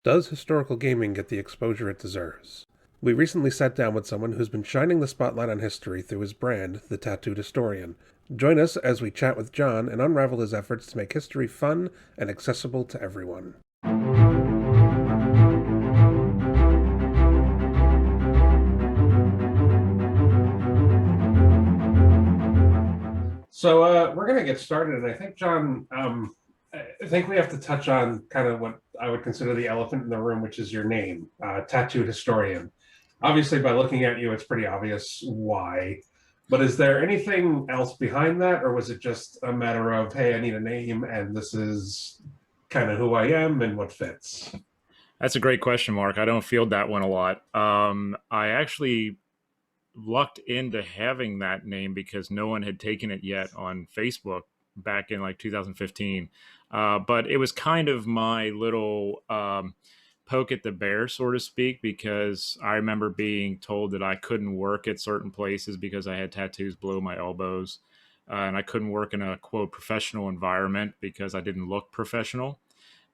Does historical gaming get the exposure it deserves? We recently sat down with someone who's been shining the spotlight on history through his brand, The Tattooed Historian. Join us as we chat with John and unravel his efforts to make history fun and accessible to everyone. So we're going to get started, and I think, John, I think we have to touch on kind of what I would consider the elephant in the room, which is your name, Tattooed Historian. Obviously, by looking at you, it's pretty obvious why. But is there anything else behind that, or was it just a matter of, hey, I need a name, and this is kind of who I am and what fits? That's a great question, Mark. I don't field that one a lot. I actually lucked into having that name because no one had taken it yet on Facebook back in like 2015. But it was kind of my little poke at the bear, so to speak, because I remember being told that I couldn't work at certain places because I had tattoos below my elbows. And I couldn't work in a quote professional environment because I didn't look professional,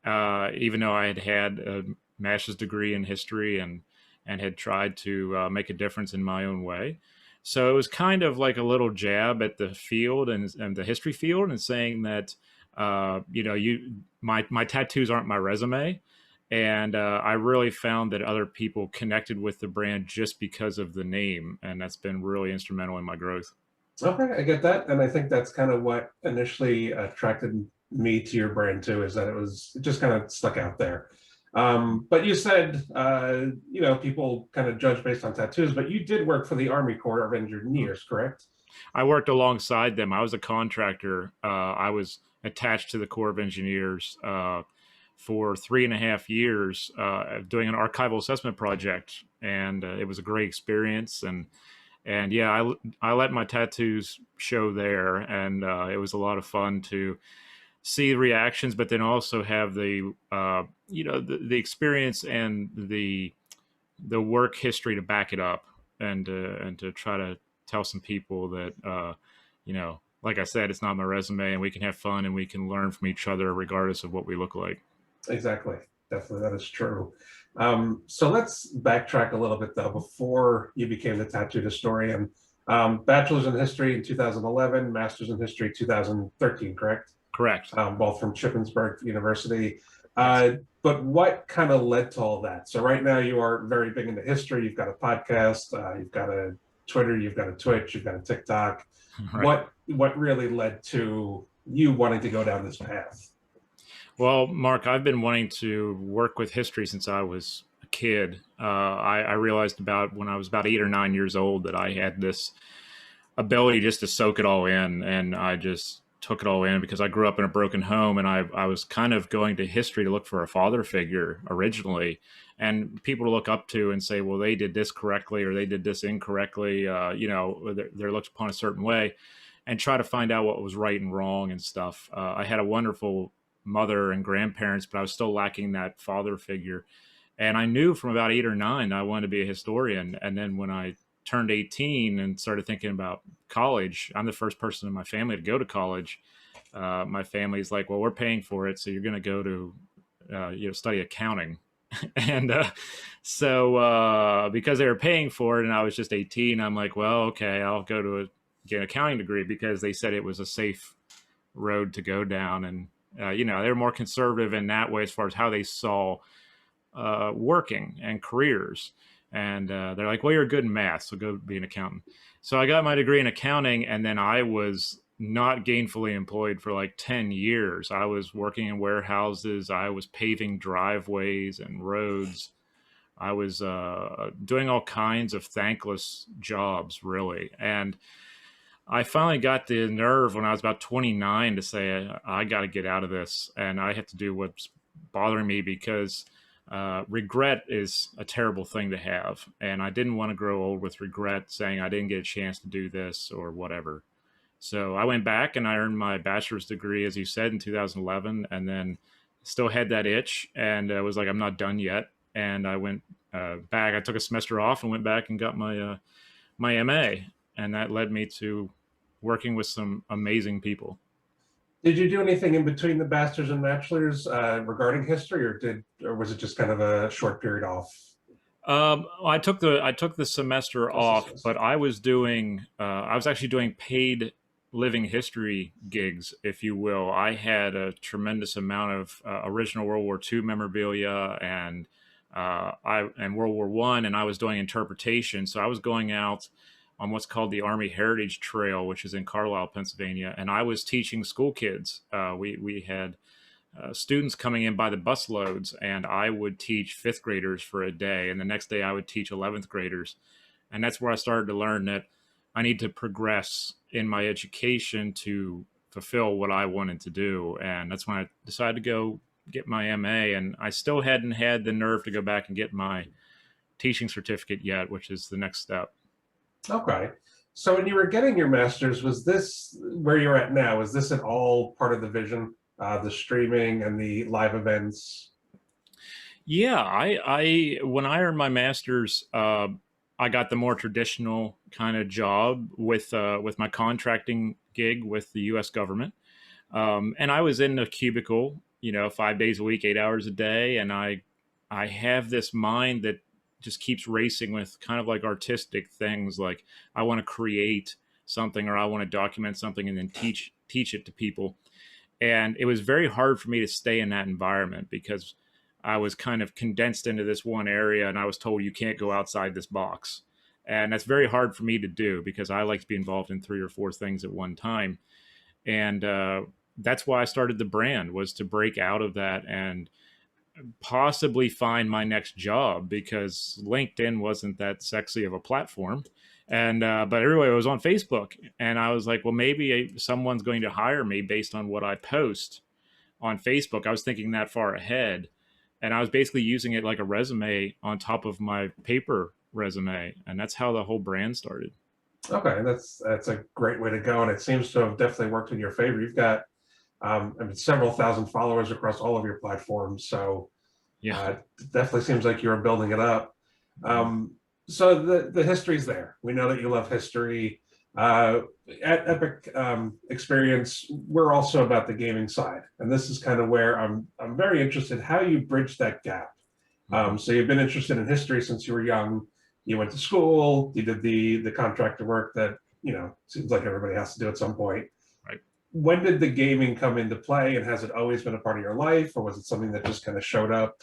even though I had had a master's degree in history and had tried to make a difference in my own way. So it was kind of like a little jab at the field and the history field, and saying that my tattoos aren't my resume. And I really found that other people connected with the brand just because of the name, and that's been really instrumental in my growth. Okay, I get that, and I think that's kind of what initially attracted me to your brand too, is that it just kind of stuck out there. But you said, people kind of judge based on tattoos, but you did work for the Army Corps of Engineers, correct? I worked alongside them. I was a contractor. I was attached to the Corps of Engineers for 3.5 years, doing an archival assessment project, and it was a great experience. And yeah, I let my tattoos show there, and it was a lot of fun to see reactions, but then also have the experience and the work history to back it up, and to try to tell some people that like I said, it's not my resume, and we can have fun and we can learn from each other regardless of what we look like. Exactly. Definitely, that is true. So let's backtrack a little bit though. Before you became the tattooed historian, bachelor's in history in 2011, master's in history 2013, correct? Correct. Both from Shippensburg University. Yes. But what kind of led to all that? So right now you are very big into history. You've got a podcast, you've got a Twitter, you've got a Twitch, you've got a TikTok. Right. What really led to you wanting to go down this path? Well, Mark, I've been wanting to work with history since I was a kid. I realized about when I was about 8 or 9 years old that I had this ability just to soak it all in, and I just took it all in because I grew up in a broken home, and I was kind of going to history to look for a father figure originally, and people to look up to and say, well, they did this correctly or they did this incorrectly. They're looked upon a certain way, and try to find out what was right and wrong and stuff. I had a wonderful mother and grandparents, but I was still lacking that father figure. And I knew from about 8 or 9 that I wanted to be a historian. And then when I turned 18 and started thinking about college, I'm the first person in my family to go to college. My family's like, well, we're paying for it, so you're going to go to study accounting. And because they were paying for it and I was just 18, I'm like, well, okay, I'll go to get an accounting degree because they said it was a safe road to go down. And they were more conservative in that way as far as how they saw working and careers. And they're like, well, you're good in math, so go be an accountant. So I got my degree in accounting, and then I was not gainfully employed for like 10 years. I was working in warehouses, I was paving driveways and roads. I was doing all kinds of thankless jobs, really. And I finally got the nerve when I was about 29 to say, I got to get out of this, and I have to do what's bothering me, because regret is a terrible thing to have. And I didn't want to grow old with regret, saying I didn't get a chance to do this or whatever. So I went back and I earned my bachelor's degree, as you said, in 2011, and then still had that itch, and was like, I'm not done yet. And I went back. I took a semester off and went back and got my MA, and that led me to working with some amazing people. Did you do anything in between the bachelor's and bachelor's regarding history, or was it just kind of a short period off? I took the semester Just a off, but semester. I was actually doing paid living history gigs, if you will. I had a tremendous amount of original World War II memorabilia and World War One, and I was doing interpretation. So I was going out on what's called the Army Heritage Trail, which is in Carlisle, Pennsylvania, and I was teaching school kids. We had students coming in by the bus loads, and I would teach fifth graders for a day, and the next day I would teach 11th graders. And that's where I started to learn that I need to progress in my education to fulfill what I wanted to do. And that's when I decided to go get my MA. And I still hadn't had the nerve to go back and get my teaching certificate yet, which is the next step. Okay. So when you were getting your master's, was this where you're at now? Was this at all part of the vision, the streaming and the live events? Yeah, I when I earned my master's, I got the more traditional kind of job with my contracting gig with the U.S. government, and I was in a cubicle, 5 days a week, 8 hours a day, and I have this mind that just keeps racing with kind of like artistic things, like I want to create something or I want to document something and then teach it to people. And it was very hard for me to stay in that environment because I was kind of condensed into this one area and I was told you can't go outside this box. And that's very hard for me to do because I like to be involved in three or four things at one time. And that's why I started the brand, was to break out of that and possibly find my next job, because LinkedIn wasn't that sexy of a platform. And but everybody was on Facebook, and I was like, well, maybe someone's going to hire me based on what I post on Facebook. I was thinking that far ahead, and I was basically using it like a resume on top of my paper resume, and that's how the whole brand started. Okay, that's a great way to go, and it seems to have definitely worked in your favor. You've got, I mean, several thousand followers across all of your platforms, so Yeah. it definitely seems like you are building it up. Um, so the history's there. We know that you love history. Uh, at Epoch Experience, we're also about the gaming side, and this is kind of where I'm very interested how you bridge that gap. Mhm. So you've been interested in history since you were young. You went to school. You did the contractor work that seems like everybody has to do at some point. Right. When did the gaming come into play, and has it always been a part of your life, or was it something that just kind of showed up?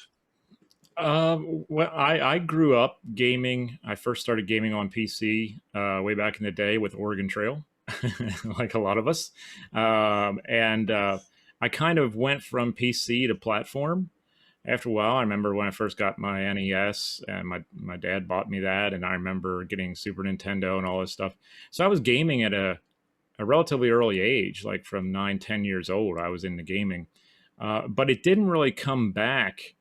Well, I grew up gaming. I first started gaming on PC way back in the day with Oregon Trail, like a lot of us. And I kind of went from PC to platform. After a while, I remember when I first got my NES, and my dad bought me that, and I remember getting Super Nintendo and all this stuff. So I was gaming at a relatively early age, like from 9, 10 years old. I was into gaming, but it didn't really come back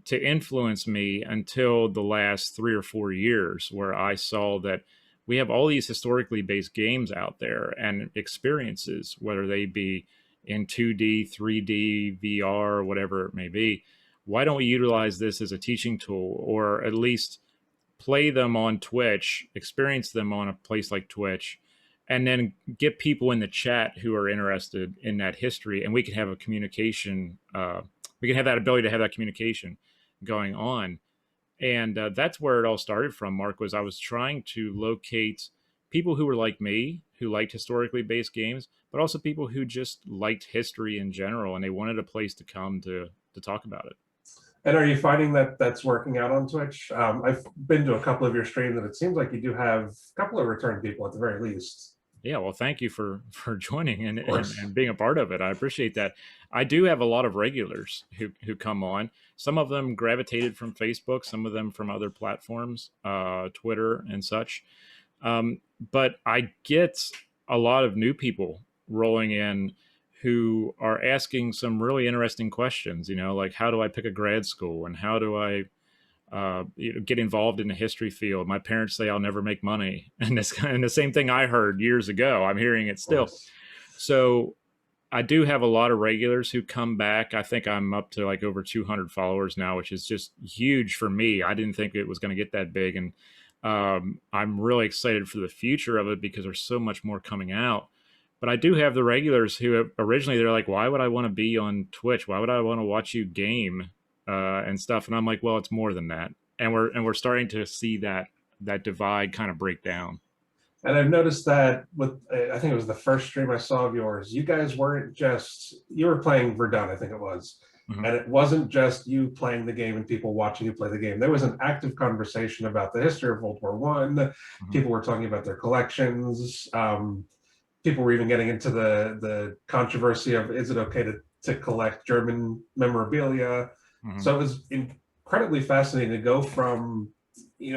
to influence me until the last 3 or 4 years, where I saw that we have all these historically based games out there and experiences, whether they be in 2D, 3D, VR, whatever it may be. Why don't we utilize this as a teaching tool, or at least play them on Twitch, experience them on a place like Twitch, and then get people in the chat who are interested in that history, and we can have a communication. We can have that ability to have that communication going on. And that's where it all started from, Mark. Was I was trying to locate people who were like me, who liked historically based games, but also people who just liked history in general, and they wanted a place to come to talk about it. And are you finding that that's working out on Twitch? I've been to a couple of your streams, and it seems like you do have a couple of return people at the very least. Yeah, well, thank you for joining Of course. and being a part of it. I appreciate that. I do have a lot of regulars who come on. Some of them gravitated from Facebook, some of them from other platforms, Twitter and such. But I get a lot of new people rolling in who are asking some really interesting questions. Like, how do I pick a grad school, and how do I get involved in the history field? My parents say I'll never make money, and the same thing I heard years ago. I'm hearing it Of still. course. So I do have a lot of regulars who come back. I think I'm up to like over 200 followers now, which is just huge for me. I didn't think it was going to get that big, and I'm really excited for the future of it because there's so much more coming out. But I do have the regulars who originally they're like, why would I want to be on Twitch? Why would I want to watch you game and stuff? And I'm like, well, it's more than that. And we're starting to see that divide kind of break down. And I've noticed that with, I think it was the first stream I saw of yours, you guys weren't just, you were playing Verdun, I think it was. Mm-hmm. And it wasn't just you playing the game and people watching you play the game. There was an active conversation about the history of World War One. Mm-hmm. People were talking about their collections. People were even getting into the controversy of, is it okay to collect German memorabilia? Mm-hmm. So it was incredibly fascinating to go from,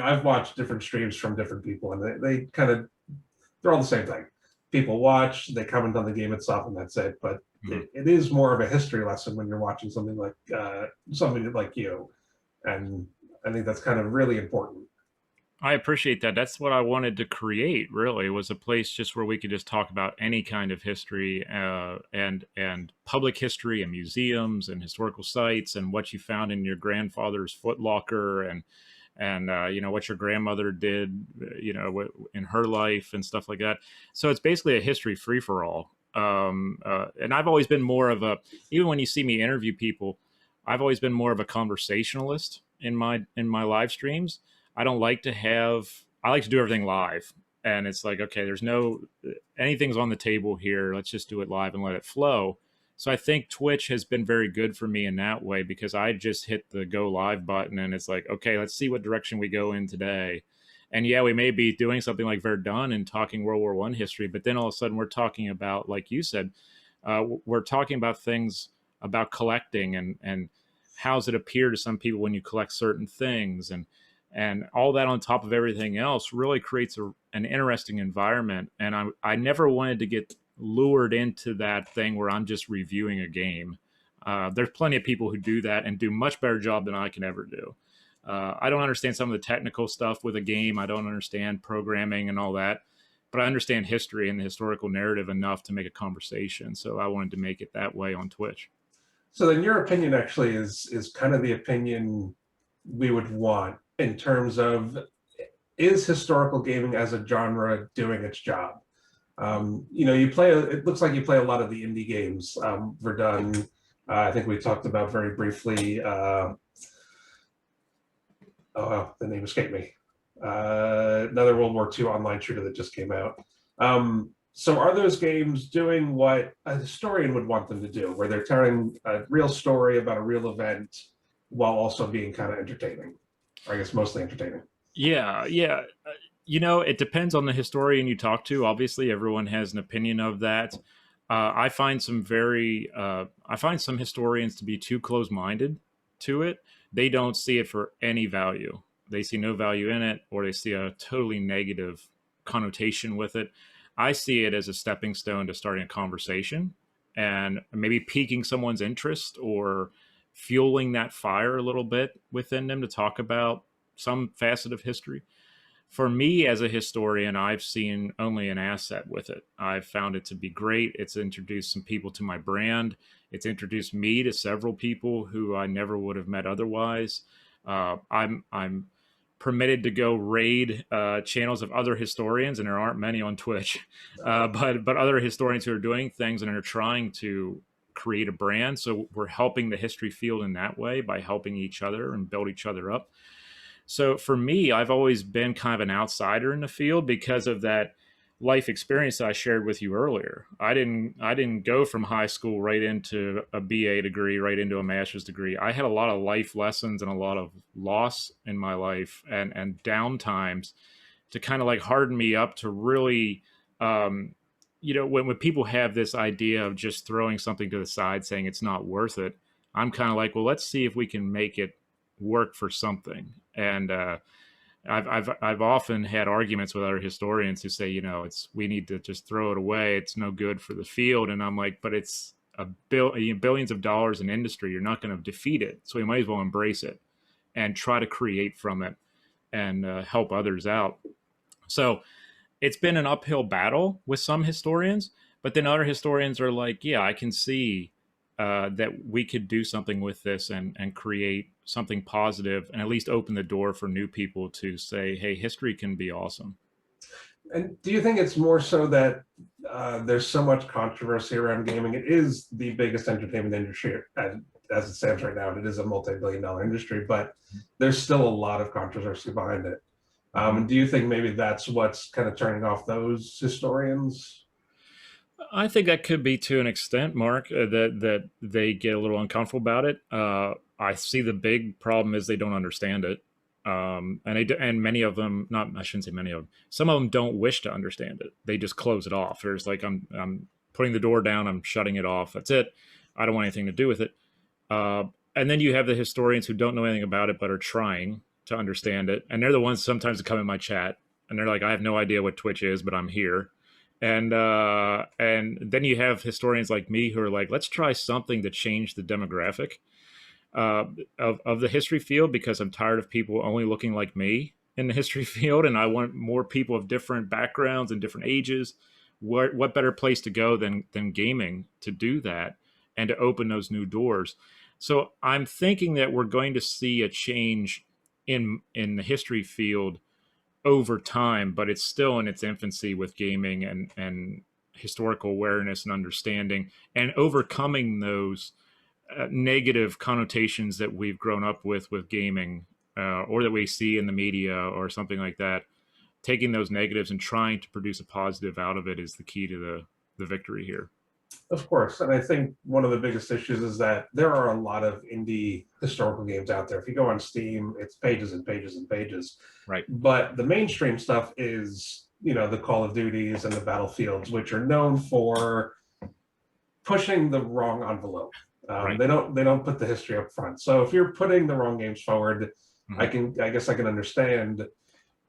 I've watched different streams from different people, and they kind of, they're all the same thing. People watch, they comment on the game itself, and that's it. But it is more of a history lesson when you're watching something like you, and I think that's kind of really important. I appreciate that. That's what I wanted to create. Really, was a place just where we could just talk about any kind of history, and public history, and museums, and historical sites, and what you found in your grandfather's footlocker, and what your grandmother did, in her life and stuff like that. So it's basically a history free for all. And I've always been more of a, even when you see me interview people, I've always been more of a conversationalist in my live streams. I don't like to have, I like to do everything live. And it's like, okay, there's no, anything's on the table here. Let's just do it live and let it flow. So I think Twitch has been very good for me in that way, because I just hit the go live button and it's like, okay, let's see what direction we go in today. And yeah, we may be doing something like Verdun and talking World War One history, but then all of a sudden we're talking about, like you said, we're talking about things about collecting, and how does it appear to some people when you collect certain things, and all that on top of everything else really creates an interesting environment. And I never wanted to get lured into that thing where I'm just reviewing a game. There's plenty of people who do that and do much better job than I can ever do. I don't understand some of the technical stuff with a game. I don't understand programming and all that, but I understand history and the historical narrative enough to make a conversation. So I wanted to make it that way on Twitch. So then your opinion actually is kind of the opinion we would want in terms of, is historical gaming as a genre doing its job? It looks like you play a lot of the indie games. Verdun, I think we talked about very briefly. The name escaped me. Another World War II online shooter that just came out. So are those games doing what a historian would want them to do, where they're telling a real story about a real event while also being kind of entertaining? Or I guess mostly entertaining. Yeah. It depends on the historian you talk to. Obviously, everyone has an opinion of that. I find some historians to be too close-minded to it. They don't see it for any value. They see no value in it, or they see a totally negative connotation with it. I see it as a stepping stone to starting a conversation and maybe piquing someone's interest or fueling that fire a little bit within them to talk about some facet of history. For me as a historian, I've seen only an asset with it. I've found it to be great. It's introduced some people to my brand. It's introduced me to several people who I never would have met otherwise. I'm permitted to go raid channels of other historians, and there aren't many on Twitch, but other historians who are doing things and are trying to create a brand. So we're helping the history field in that way by helping each other and build each other up. So for me, I've always been kind of an outsider in the field because of that life experience that I shared with you earlier. I didn't go from high school right into a BA degree, right into a master's degree. I had a lot of life lessons and a lot of loss in my life and down times to kind of like harden me up to really, when people have this idea of just throwing something to the side, saying it's not worth it, I'm kind of like, well, let's see if we can make it work for something. And I've often had arguments with other historians who say, we need to just throw it away. It's no good for the field. And I'm like, but it's billions of dollars in industry. You're not going to defeat it. So we might as well embrace it and try to create from it and help others out. So it's been an uphill battle with some historians, but then other historians are like, yeah, I can see that we could do something with this and create something positive and at least open the door for new people to say, hey, history can be awesome. And do you think it's more so that there's so much controversy around gaming? It is the biggest entertainment industry as it stands right now. And it is a multi-billion-dollar industry, but there's still a lot of controversy behind it. Mm-hmm. Do you think maybe that's what's kind of turning off those historians? I think that could be to an extent, Mark, that they get a little uncomfortable about it. I see the big problem is they don't understand it, and many of them, not I shouldn't say many of them, some of them don't wish to understand it. They just close it off. There's like I'm putting the door down, I'm shutting it off. That's it. I don't want anything to do with it. Uh, and then you have the historians who don't know anything about it but are trying to understand it, and they're the ones sometimes that come in my chat and they're like, I have no idea what Twitch is, but I'm here. And then you have historians like me who are like, let's try something to change the demographic uh, of the history field, because I'm tired of people only looking like me in the history field, and I want more people of different backgrounds and different ages. What better place to go than gaming to do that and to open those new doors? So I'm thinking that we're going to see a change in the history field over time, but it's still in its infancy with gaming and historical awareness and understanding and overcoming those negative connotations that we've grown up with gaming, or that we see in the media or something like that. Taking those negatives and trying to produce a positive out of it is the key to the victory here. Of course. And I think one of the biggest issues is that there are a lot of indie historical games out there. If you go on Steam, it's pages and pages and pages. Right. But the mainstream stuff is, the Call of Duties and the Battlefields, which are known for pushing the wrong envelope. Right. They don't put the history up front. So if you're putting the wrong games forward, Mm-hmm. I guess I can understand.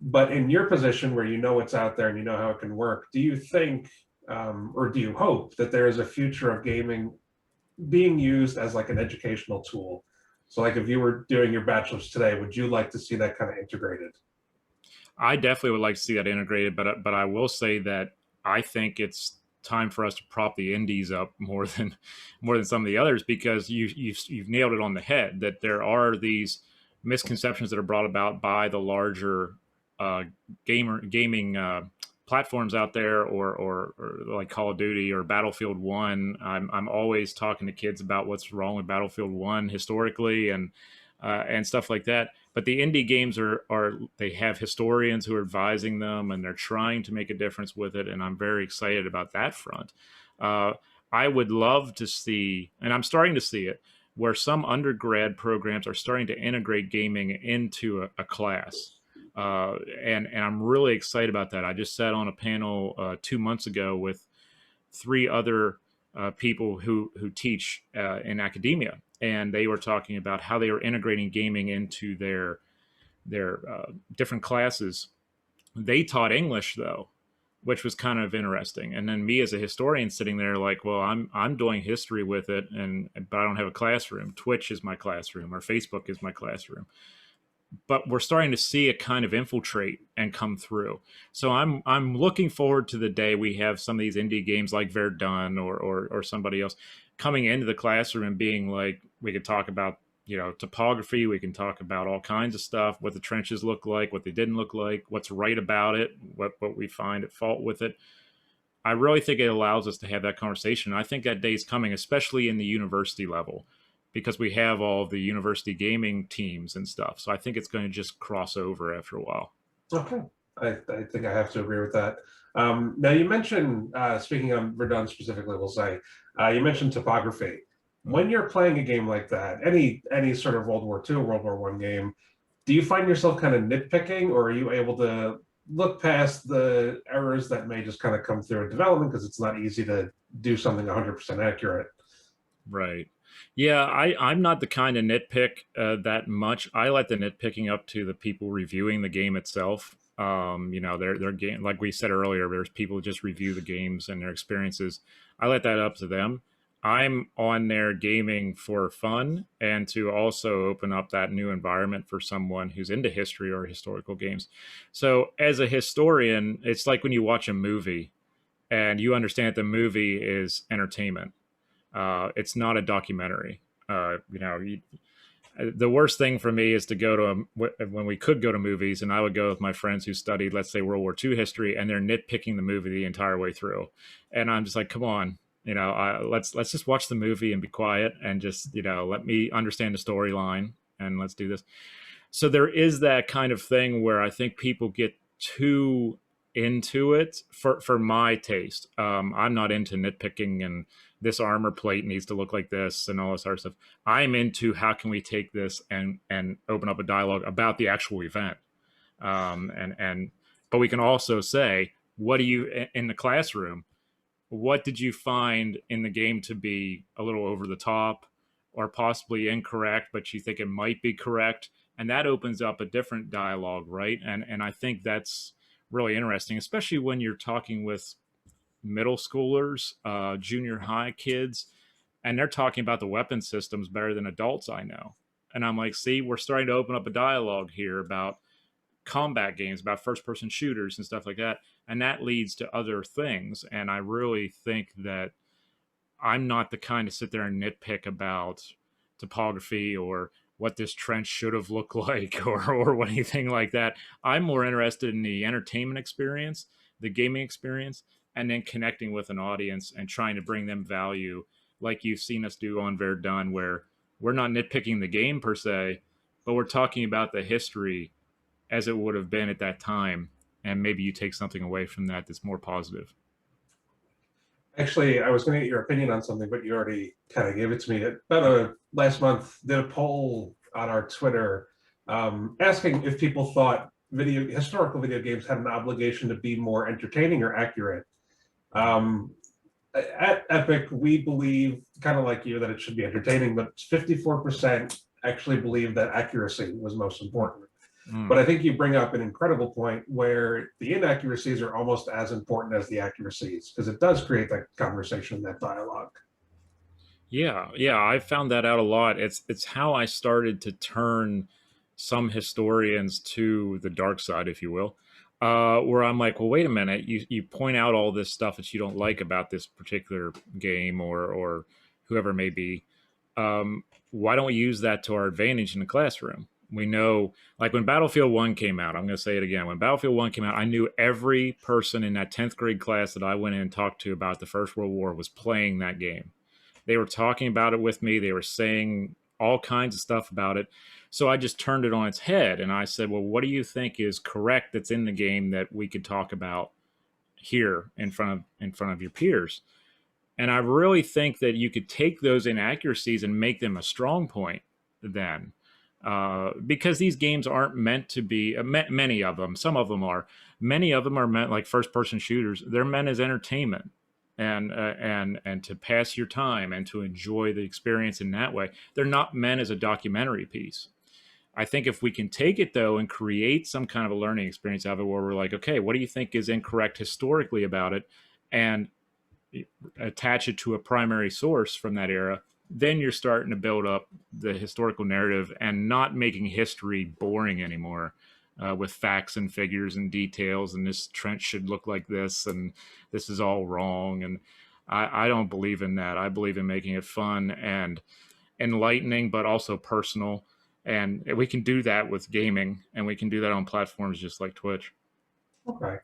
But in your position where you know what's out there and you know how it can work, do you think or do you hope that there is a future of gaming being used as like an educational tool? So like if you were doing your bachelor's today, would you like to see that kind of integrated? I definitely would like to see that integrated, but I will say that I think it's time for us to prop the indies up more than some of the others, because you've nailed it on the head that there are these misconceptions that are brought about by the larger uh, gaming platforms out there, or like Call of Duty or Battlefield One. I'm always talking to kids about what's wrong with Battlefield One historically and stuff like that. But the indie games are they have historians who are advising them, and they're trying to make a difference with it. And I'm very excited about that front. Uh, I would love to see, and I'm starting to see it, where some undergrad programs are starting to integrate gaming into a class. And I'm really excited about that. I just sat on a panel 2 months ago with three other people who teach in academia, and they were talking about how they were integrating gaming into their different classes. They taught English though, which was kind of interesting. And then me as a historian sitting there like, well, I'm doing history with it, and but I don't have a classroom. Twitch is my classroom, or Facebook is my classroom. But we're starting to see it kind of infiltrate and come through. So I'm looking forward to the day we have some of these indie games like Verdun or somebody else coming into the classroom and being like, we could talk about topography, we can talk about all kinds of stuff, what the trenches look like, what they didn't look like, what's right about it, what we find at fault with it. I really think it allows us to have that conversation. I think that day is coming, especially in the university level, because we have all the university gaming teams and stuff. So I think it's going to just cross over after a while. Okay. I think I have to agree with that. Now you mentioned, speaking of Verdun specifically, we'll say, you mentioned topography. When you're playing a game like that, any sort of World War II, World War One game, do you find yourself kind of nitpicking, or are you able to look past the errors that may just kind of come through in development because it's not easy to do something 100% accurate? Right. Yeah, I'm not the kind of nitpick that much. I let the nitpicking up to the people reviewing the game itself. Their game, like we said earlier, there's people who just review the games and their experiences. I let that up to them. I'm on there gaming for fun and to also open up that new environment for someone who's into history or historical games. So as a historian, it's like when you watch a movie and you understand that the movie is entertainment. It's not a documentary. The worst thing for me is to go to when we could go to movies, and I would go with my friends who studied, let's say, World War II history, and they're nitpicking the movie the entire way through, and I'm just like, come on, let's just watch the movie and be quiet, and just let me understand the storyline, and let's do this. So there is that kind of thing where I think people get too into it for my taste. I'm not into nitpicking and this armor plate needs to look like this and all this other stuff. I'm into how can we take this and open up a dialogue about the actual event. And but we can also say, what do you in the classroom? What did you find in the game to be a little over the top or possibly incorrect, but you think it might be correct? And that opens up a different dialogue, right? And I think that's really interesting, especially when you're talking with middle schoolers, junior high kids, and they're talking about the weapon systems better than adults I know. And I'm like, see, we're starting to open up a dialogue here about combat games, about first person shooters and stuff like that. And that leads to other things. And I really think that I'm not the kind to sit there and nitpick about topography or what this trench should have looked like or anything like that. I'm more interested in the entertainment experience, the gaming experience, and then connecting with an audience and trying to bring them value like you've seen us do on Verdun, where we're not nitpicking the game per se, but we're talking about the history as it would have been at that time. And maybe you take something away from that that's more positive. Actually, I was going to get your opinion on something, but you already kind of gave it to me. Last month, did a poll on our Twitter asking if people thought historical video games had an obligation to be more entertaining or accurate. At Epic, we believe, kind of like you, that it should be entertaining, but 54% actually believe that accuracy was most important. But I think you bring up an incredible point where the inaccuracies are almost as important as the accuracies, because it does create that conversation, that dialogue. Yeah, I found that out a lot. It's how I started to turn some historians to the dark side, if you will, where I'm like, well, wait a minute, you point out all this stuff that you don't like about this particular game or whoever it may be. Why don't we use that to our advantage in the classroom? We know, like when Battlefield 1 came out, I'm going to say it again. When Battlefield 1 came out, I knew every person in that 10th grade class that I went in and talked to about the First World War was playing that game. They were talking about it with me. They were saying all kinds of stuff about it. So I just turned it on its head and I said, well, what do you think is correct that's in the game that we could talk about here in front of your peers? And I really think that you could take those inaccuracies and make them a strong point then. Because these games aren't meant to be, many of them, some of them are, many of them are meant like first person shooters. They're meant as entertainment and to pass your time and to enjoy the experience in that way. They're not meant as a documentary piece. I think if we can take it though and create some kind of a learning experience out of it where we're like, okay, what do you think is incorrect historically about it? And attach it to a primary source from that era, then you're starting to build up the historical narrative and not making history boring anymore with facts and figures and details. And this trench should look like this, and this is all wrong. And I don't believe in that. I believe in making it fun and enlightening, but also personal. And we can do that with gaming, and we can do that on platforms just like Twitch. Okay.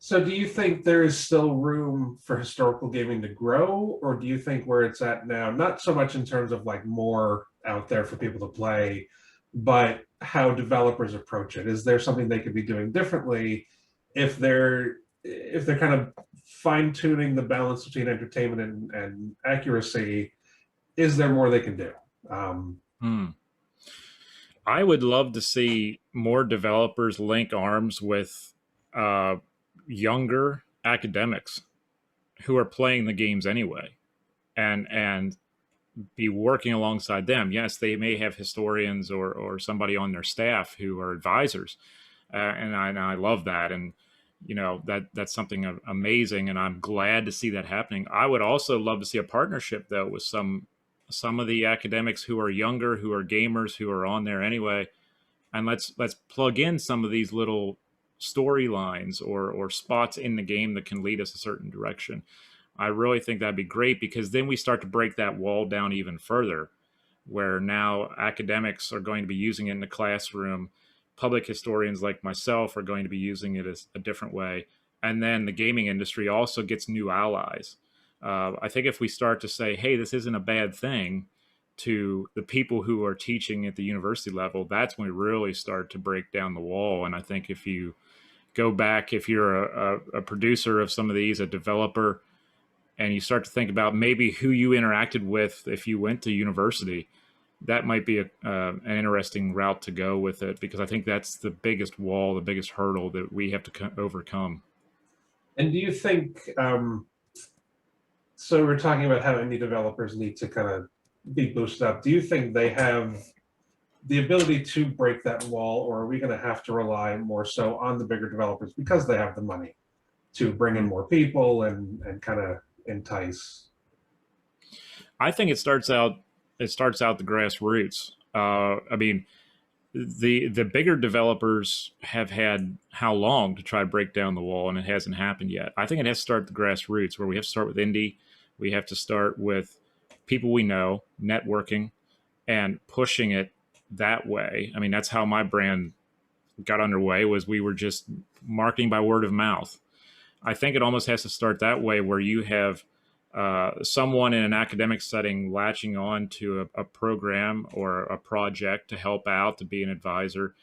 So do you think there is still room for historical gaming to grow, or do you think where it's at now, not so much in terms of like more out there for people to play, but how developers approach it? Is there something they could be doing differently if they're kind of fine tuning the balance between entertainment and accuracy? Is there more they can do? I would love to see more developers link arms with younger academics who are playing the games anyway, and be working alongside them. Yes, they may have historians or somebody on their staff who are advisors, and I love that, and that's something amazing, and I'm glad to see that happening. I would also love to see a partnership though with some of the academics who are younger, who are gamers, who are on there anyway, and let's plug in some of these little storylines or spots in the game that can lead us a certain direction. I really think that'd be great, because then we start to break that wall down even further, where now academics are going to be using it in the classroom. Public historians like myself are going to be using it as a different way. And then the gaming industry also gets new allies. I think if we start to say, hey, this isn't a bad thing to the people who are teaching at the university level, that's when we really start to break down the wall. And I think if you go back, if you're a producer of some of these, a developer, and you start to think about maybe who you interacted with if you went to university, that might be an interesting route to go with it, because I think that's the biggest wall, the biggest hurdle that we have to overcome. And do you think, so we're talking about how indie developers need to kind of be boosted up. Do you think they have the ability to break that wall, or are we going to have to rely more so on the bigger developers because they have the money to bring in more people and kind of entice? I think it starts out the grassroots. I mean, the bigger developers have had how long to try to break down the wall, and it hasn't happened yet. I think it has to start at the grassroots, where we have to start with indie. We have to start with people we know, networking, and pushing it that way. I mean, that's how my brand got underway, was we were just marketing by word of mouth. I think it almost has to start that way, where you have someone in an academic setting latching on to a program or a project to help out, to be an advisor,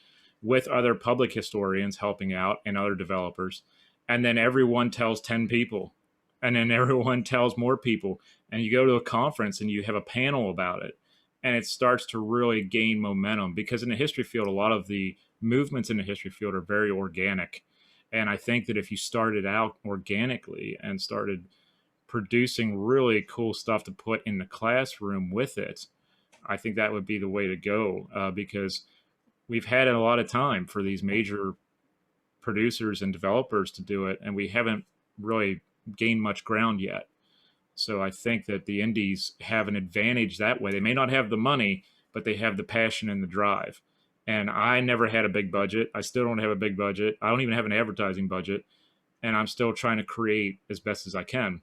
with other public historians helping out and other developers. And then everyone tells 10 people, and then everyone tells more people. And you go to a conference and you have a panel about it. And it starts to really gain momentum, because in the history field, a lot of the movements in the history field are very organic. And I think that if you started out organically and started producing really cool stuff to put in the classroom with it, I think that would be the way to go, because we've had a lot of time for these major producers and developers to do it, and we haven't really gained much ground yet. So I think that the indies have an advantage that way. They may not have the money, but they have the passion and the drive. And I never had a big budget. I still don't have a big budget. I don't even have an advertising budget. And I'm still trying to create as best as I can.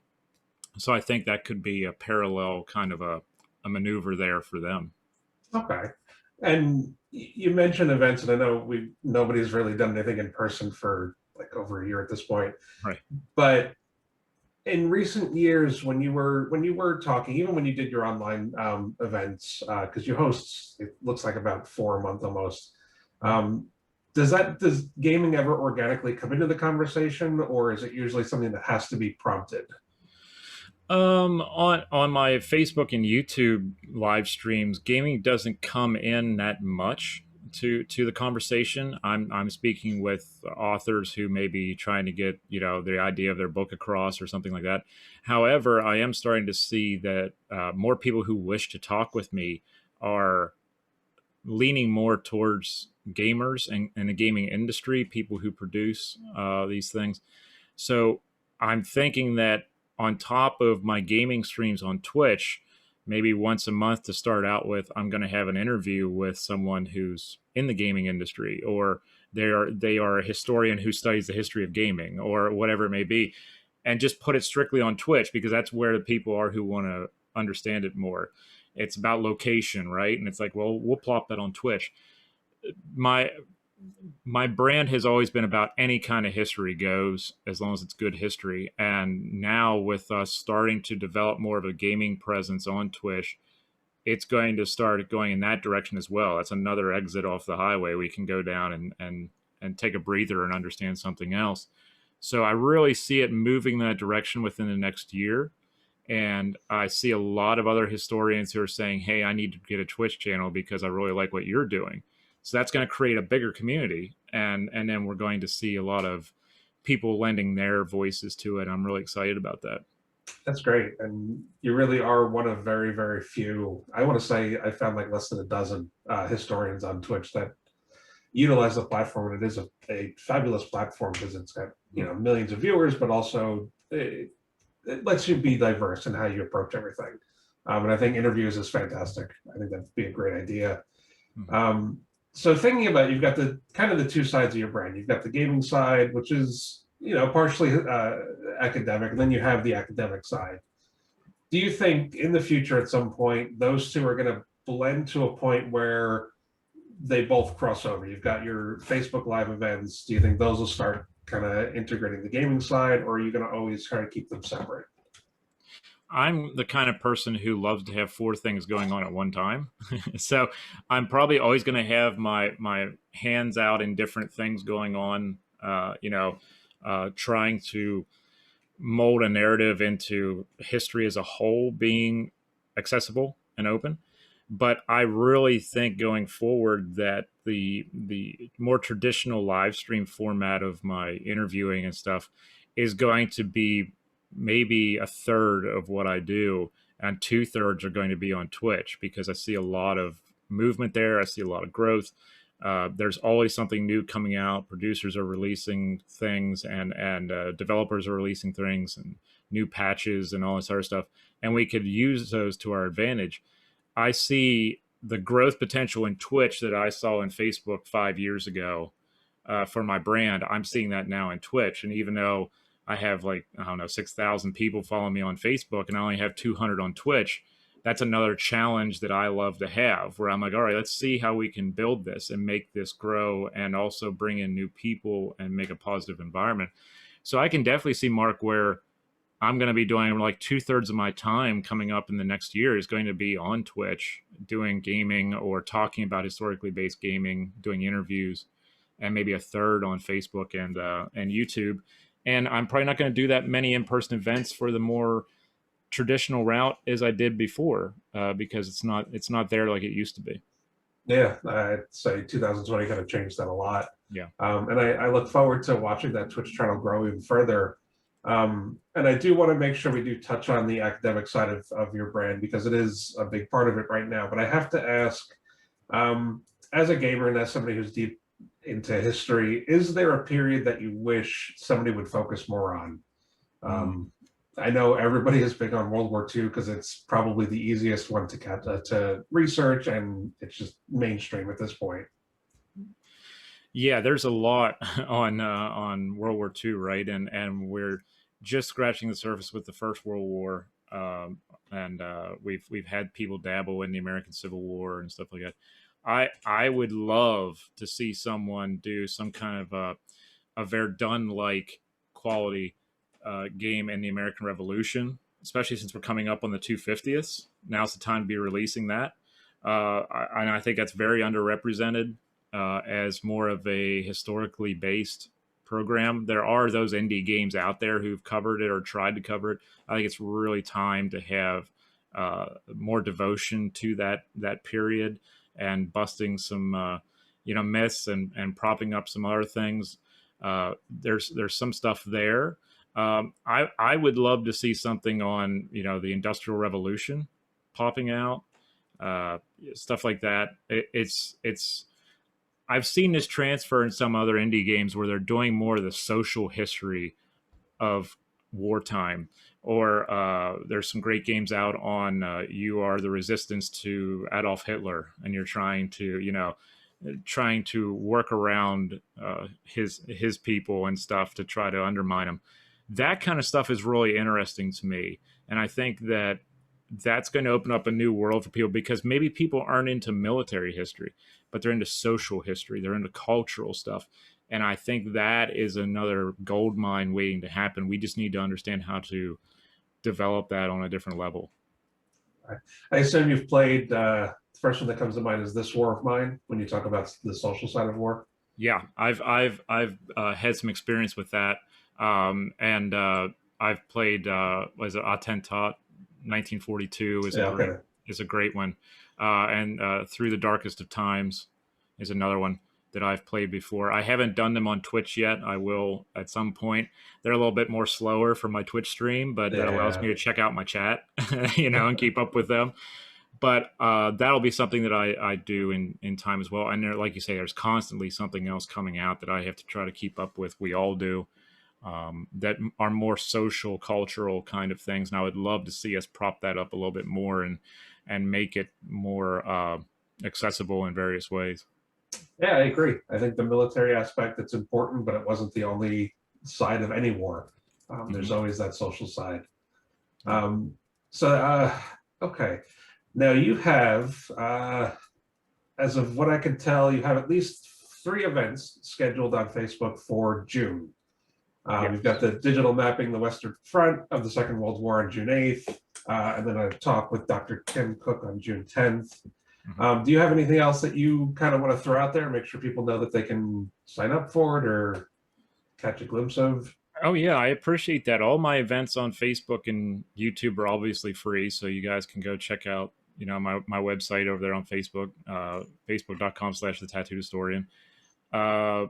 So I think that could be a parallel kind of a maneuver there for them. Okay. And you mentioned events, and I know nobody's really done anything in person for like over a year at this point. Right. But in recent years, when you were talking, even when you did your online events, because you host, it looks like about 4 a month almost. Does gaming ever organically come into the conversation, or is it usually something that has to be prompted? On my Facebook and YouTube live streams, gaming doesn't come in that much to the conversation. I'm speaking with authors who may be trying to get, the idea of their book across or something like that. However, I am starting to see that more people who wish to talk with me are leaning more towards gamers and the gaming industry, people who produce these things. So I'm thinking that on top of my gaming streams on Twitch, maybe once a month to start out with, I'm going to have an interview with someone who's in the gaming industry, or they are a historian who studies the history of gaming, or whatever it may be, and just put it strictly on Twitch, because that's where the people are who want to understand it more. It's about location, right? And it's like, well, we'll plop that on Twitch. My brand has always been about any kind of history goes, as long as it's good history. And now with us starting to develop more of a gaming presence on Twitch, it's going to start going in that direction as well. That's another exit off the highway. We can go down and take a breather and understand something else. So I really see it moving that direction within the next year. And I see a lot of other historians who are saying, hey, I need to get a Twitch channel because I really like what you're doing. So that's going to create a bigger community. And then we're going to see a lot of people lending their voices to it. I'm really excited about that. That's great. And you really are one of very, very few. I want to say I found like less than a dozen historians on Twitch that utilize the platform. And it is a fabulous platform because it's got, millions of viewers, but also it lets you be diverse in how you approach everything. And I think interviews is fantastic. I think that'd be a great idea. So thinking about, you've got the kind of the two sides of your brand. You've got the gaming side, which is, partially academic, and then you have the academic side. Do you think in the future at some point those two are going to blend to a point where they both cross over? You've got your Facebook Live events. Do you think those will start kind of integrating the gaming side, or are you going to always try to keep them separate? I'm the kind of person who loves to have four things going on at one time. So I'm probably always going to have my hands out in different things going on. Trying to mold a narrative into history as a whole being accessible and open. But I really think going forward that the more traditional live stream format of my interviewing and stuff is going to be maybe a third of what I do, and two-thirds are going to be on Twitch because I see a lot of movement there. I see a lot of growth. There's always something new coming out. Producers are releasing things, and developers are releasing things, and new patches and all this other stuff. And we could use those to our advantage. I see the growth potential in Twitch that I saw in Facebook 5 years ago for my brand. I'm seeing that now in Twitch, and even though I have like, I don't know, 6,000 people following me on Facebook and I only have 200 on Twitch, that's another challenge that I love to have, where I'm like, all right, let's see how we can build this and make this grow and also bring in new people and make a positive environment. So I can definitely see, Mark, where I'm going to be doing like two-thirds of my time coming up in the next year is going to be on Twitch doing gaming or talking about historically based gaming, doing interviews, and maybe a third on Facebook and YouTube. And I'm probably not going to do that many in-person events for the more traditional route as I did before, because it's not there like it used to be. Yeah, I'd say 2020 kind of changed that a lot. Yeah. And I look forward to watching that Twitch channel grow even further. And I do want to make sure we do touch on the academic side of your brand, because it is a big part of it right now. But I have to ask, as a gamer and as somebody who's deep into history, is there a period that you wish somebody would focus more on? I know everybody is big on World War II because it's probably the easiest one to research, and it's just mainstream at this point. Yeah, there's a lot on World War II, right? And we're just scratching the surface with the First World War, and we've had people dabble in the American Civil War and stuff like that. I would love to see someone do some kind of a Verdun like quality game in the American Revolution, especially since we're coming up on the 250th. Now's the time to be releasing that, and I think that's very underrepresented as more of a historically based program. There are those indie games out there who've covered it or tried to cover it. I think it's really time to have more devotion to that period and busting some myths and propping up some other things. There's some stuff there. I would love to see something on the Industrial Revolution popping out, stuff like that. It's I've seen this transfer in some other indie games where they're doing more of the social history of wartime, or there's some great games out on you are the resistance to Adolf Hitler, and you're trying to work around his people and stuff to try to undermine him. That kind of stuff is really interesting to me, and I think that's going to open up a new world for people, because maybe people aren't into military history, but they're into social history, they're into cultural stuff. And I think that is another gold mine waiting to happen. We just need to understand how to develop that on a different level. I assume you've played, the first one that comes to mind is This War of Mine, when you talk about the social side of war. Yeah, I've had some experience with that, and I've played was it Attentat 1942 is a great one, and Through the Darkest of Times is another one that I've played before. I haven't done them on Twitch yet. I will at some point. They're a little bit more slower for my Twitch stream, but that allows me to check out my chat, and keep up with them. But that'll be something that I do in time as well. And there, like you say, there's constantly something else coming out that I have to try to keep up with. We all do, that are more social, cultural kind of things. And I would love to see us prop that up a little bit more and make it more accessible in various ways. Yeah, I agree. I think the military aspect, it's important, but it wasn't the only side of any war. There's always that social side. Okay. Now you have, as of what I can tell, you have at least 3 events scheduled on Facebook for June. You've got Yes. the digital mapping the Western Front of the Second World War on June 8th, and then a talk with Dr. Tim Cook on June 10th. Mhm. Do you have anything else that you kind of want to throw out there, make sure people know that they can sign up for it or catch a glimpse of? Oh yeah, I appreciate that. All my events on Facebook and YouTube are obviously free, so you guys can go check out, my website over there on Facebook, facebook.com/the tattooed historian. Uh,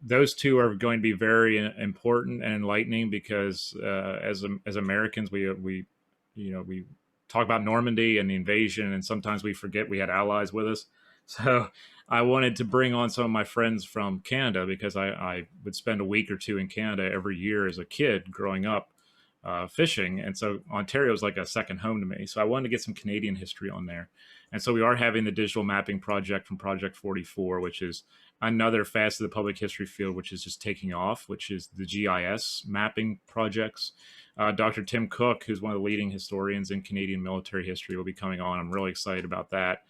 those two are going to be very important and enlightening because as Americans, we talk about Normandy and the invasion, and sometimes we forget we had allies with us. So I wanted to bring on some of my friends from Canada because I would spend a week or two in Canada every year as a kid growing up fishing, and so Ontario is like a second home to me. So I wanted to get some Canadian history on there, and so we are having the digital mapping project from Project 44, which is another facet of the public history field, which is just taking off, which is the GIS mapping projects. Dr. Tim Cook, who's one of the leading historians in Canadian military history, will be coming on. I'm really excited about that.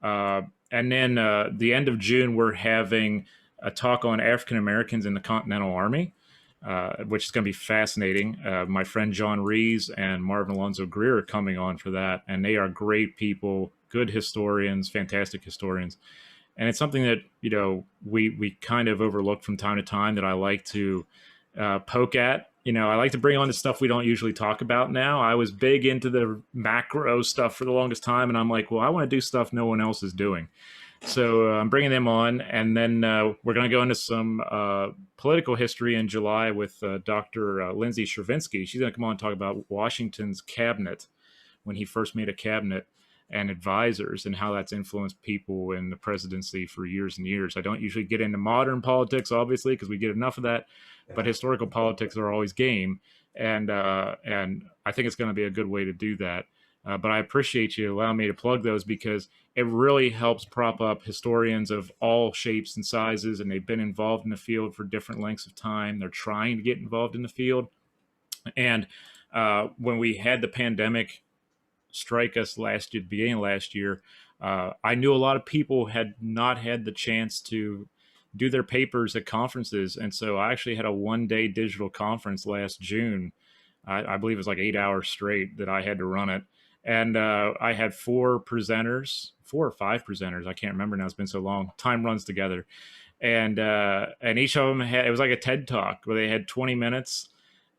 And then the end of June, we're having a talk on African Americans in the Continental Army, which is going to be fascinating. My friend John Rees and Marvin Alonzo Greer are coming on for that, and they are great people, good historians, fantastic historians. And it's something that we kind of overlook from time to time that I like to poke at. I like to bring on the stuff we don't usually talk about now. I was big into the macro stuff for the longest time, and I'm like, well, I want to do stuff no one else is doing. So I'm bringing them on, and then we're going to go into some political history in July with Dr. Lindsay Chervinsky. She's going to come on and talk about Washington's cabinet when he first made a cabinet and advisors and how that's influenced people in the presidency for years and years. I don't usually get into modern politics, obviously, because we get enough of that, but historical politics are always game, and I think it's going to be a good way to do that. But I appreciate you allowing me to plug those because it really helps prop up historians of all shapes and sizes, and they've been involved in the field for different lengths of time. They're trying to get involved in the field, and when we had the pandemic strike us beginning of last year, I knew a lot of people had not had the chance to do their papers at conferences, and so I actually had a 1-day digital conference last June. I believe it was like 8 hours straight that I had to run it, and I had 4 or 5 presenters. I can't remember now; it's been so long. Time runs together, and each of them it was like a TED talk where they had 20 minutes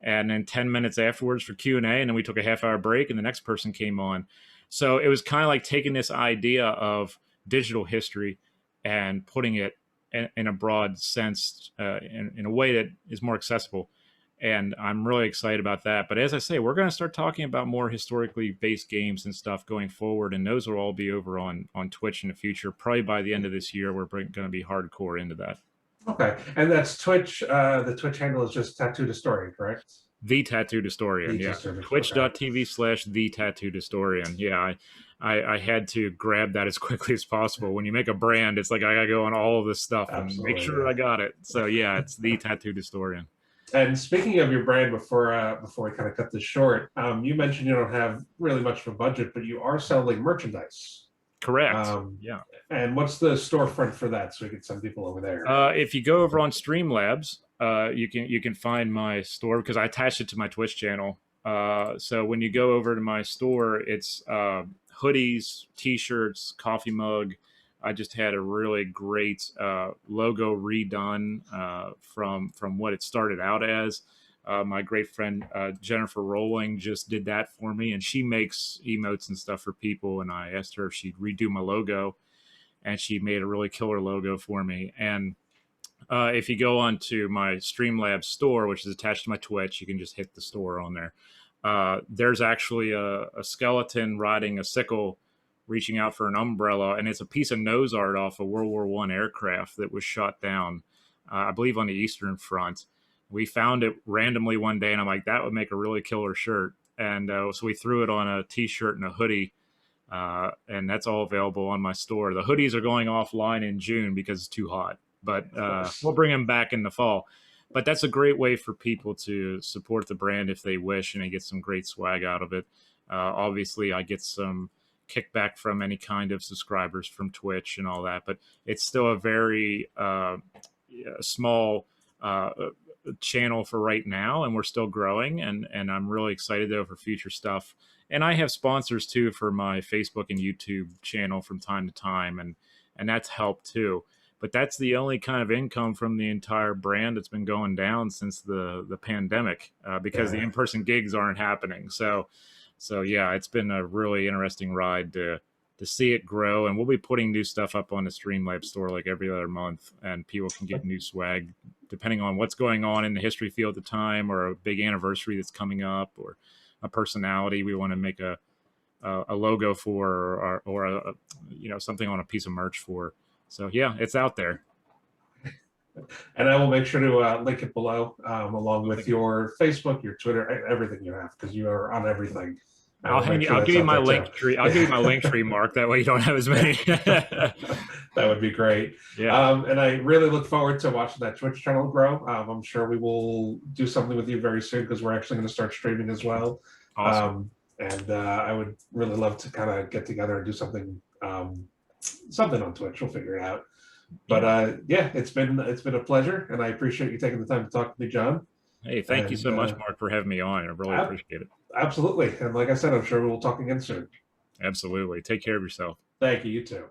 and then 10 minutes afterwards for Q&A, and then we took a half-hour break and the next person came on. So it was kind of like taking this idea of digital history and putting it in a broad sense, in a way that is more accessible, and I'm really excited about that. But as I say, we're going to start talking about more historically based games and stuff going forward, and those will all be over on Twitch in the future. Probably by the end of this year, we're going to be hardcore into that. Okay, and that's Twitch. The Twitch handle is just Tattooed Historian, correct? The Tattooed Historian, yeah. Twitch.tv/The Tattooed Historian. Yeah, I had to grab that as quickly as possible. When you make a brand, it's like I gotta go on all of this stuff and make sure I got it. So yeah, it's The Tattooed Historian. And speaking of your brand, before we kind of cut this short, you mentioned you don't have really much of a budget, but you are selling merchandise. Correct. Yeah. And what's the storefront for that, so we can send people over there? If you go over on Streamlabs, you can find my store because I attached it to my Twitch channel. So when you go over to my store, it's hoodies, T-shirts, coffee mug. I just had a really great logo redone from what it started out as. My great friend Jennifer Rowling just did that for me, and she makes emotes and stuff for people. And I asked her if she'd redo my logo, and she made a really killer logo for me. And if you go onto my Streamlabs store, which is attached to my Twitch, you can just hit the store on there. There's actually a skeleton riding a sickle, reaching out for an umbrella, and it's a piece of nose art off a World War I aircraft that was shot down, I believe, on the Eastern Front. We found it randomly one day, and I'm like, that would make a really killer shirt. And so we threw it on a T-shirt and a hoodie, and that's all available on my store. The hoodies are going offline in June because it's too hot, but we'll bring them back in the fall. But that's a great way for people to support the brand if they wish, and they get some great swag out of it. Obviously, I get some kickback from any kind of subscribers from Twitch and all that. But it's still a very small channel for right now, and we're still growing. And I'm really excited though for future stuff. And I have sponsors too for my Facebook and YouTube channel from time to time, and that's helped too. But that's the only kind of income from the entire brand that's been going down since the pandemic, because the in-person gigs aren't happening. So yeah, it's been a really interesting ride to see it grow. And we'll be putting new stuff up on the Streamlabs store like every other month, and people can get new swag depending on what's going on in the history field at the time, or a big anniversary that's coming up, or a personality we want to make a logo for, or a, something on a piece of merch for. So yeah, it's out there. And I will make sure to link it below, along with your Facebook, your Twitter, everything you have, because you are on everything. I'll give you my link tree. I'll give you my link tree, Mark. That way you don't have as many. That would be great. Yeah. And I really look forward to watching that Twitch channel grow. I'm sure we will do something with you very soon, because we're actually going to start streaming as well. Awesome. And I would really love to kind of get together and do something on Twitch. We'll figure it out. But yeah, it's been a pleasure, and I appreciate you taking the time to talk to me, John. Hey, thank you so much, Mark, for having me on. I really appreciate it. Absolutely. And like I said, I'm sure we'll talk again soon. Absolutely. Take care of yourself. Thank you. You too.